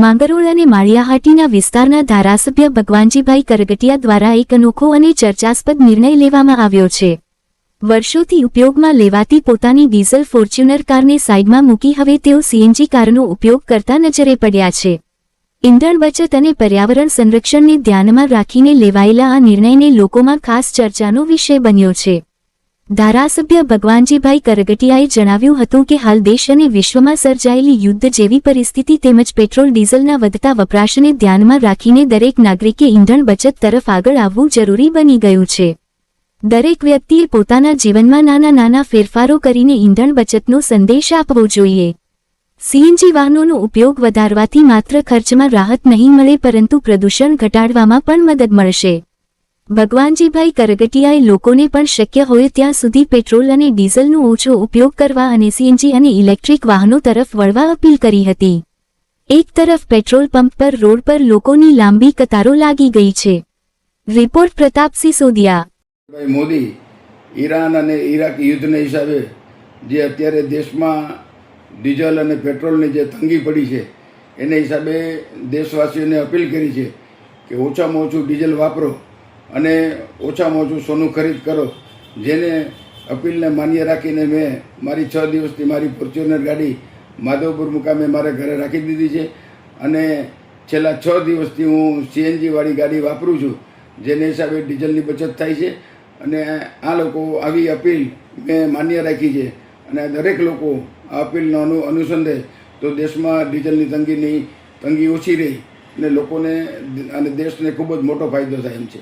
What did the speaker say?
માંગરોળ અને માળિયાહાટીના વિસ્તારના ધારાસભ્ય ભગવાનજીભાઈ કરગટિયા દ્વારા એક અનોખો અને ચર્ચાસ્પદ નિર્ણય લેવામાં આવ્યો છે। વર્ષોથી ઉપયોગમાં લેવાતી પોતાની ડીઝલ ફોર્ચ્યુનર કારને સાઇડમાં મૂકી હવે તેઓ સીએનજી કારનો ઉપયોગ કરતા નજરે પડ્યા છે। ઇંધણ બચત અને પર્યાવરણ સંરક્ષણને ધ્યાનમાં રાખીને લેવાયેલા આ નિર્ણયને લોકોમાં ખાસ ચર્ચાનો વિષય બન્યો છે। ધારાસભ્ય ભગવાનજીભાઈ કરગટિયાએ જણાવ્યું હતું કે હાલ દેશ અને વિશ્વમાં સર્જાયેલી યુદ્ધ જેવી પરિસ્થિતિ તેમજ પેટ્રોલ ડીઝલના વધતા વપરાશને ધ્યાનમાં રાખીને દરેક નાગરિકે ઇંધણ બચત તરફ આગળ આવવું જરૂરી બની ગયું છે। દરેક વ્યક્તિએ પોતાના જીવનમાં નાના નાના ફેરફારો કરીને ઇંધણ બચતનો સંદેશ આપવો જોઈએ। સીએનજી વાહનોનો ઉપયોગ વધારવાથી માત્ર ખર્ચમાં રાહત નહીં મળે પરંતુ પ્રદૂષણ ઘટાડવામાં પણ મદદ મળશે। ભગવાનજીભાઈ કરગટિયાએ લોકોને પણ શક્ય હોય ત્યાં સુધી પેટ્રોલ અને ડીઝલનો ઓછો ઉપયોગ કરવા અને સીએનજી અને ઇલેક્ટ્રિક વાહનો તરફ વળવા અપીલ કરી હતી। એક તરફ પેટ્રોલ પંપ પર રોડ પર લોકોની લાંબી કતારો લાગી ગઈ છે। રિપોર્ટ પ્રતાપસિંહ સોદિયા। ભાઈ મોદી ઈરાન અને ઈરાક યુદ્ધના હિસાબે જે અત્યારે દેશમાં ડીઝલ અને પેટ્રોલની જે તંગી પડી છે એને હિસાબે દેશવાસીઓને અપીલ કરી છે કે ઓછામાં ઓછું ડીઝલ વાપરો અને ઓછામાં ઓછું સોનું ખરીદ કરો। જેને અપીલને માન્ય રાખીને મેં મારી 6 દિવસથી મારી ફોર્ચ્યુનર ગાડી માધવપુર મુકામે મારા ઘરે રાખી દીધી છે અને છેલ્લા 6 દિવસથી હું સીએનજીવાળી ગાડી વાપરું છું, જેને હિસાબે ડીઝલની બચત થાય છે અને આ લોકો આવી અપીલ મેં માન્ય રાખી છે અને દરેક લોકો આ અપીલનો અનુસંધે તો દેશમાં ડીઝલની તંગી ઓછી રહી અને લોકોને અને દેશને ખૂબ જ મોટો ફાયદો થાય એમ છે।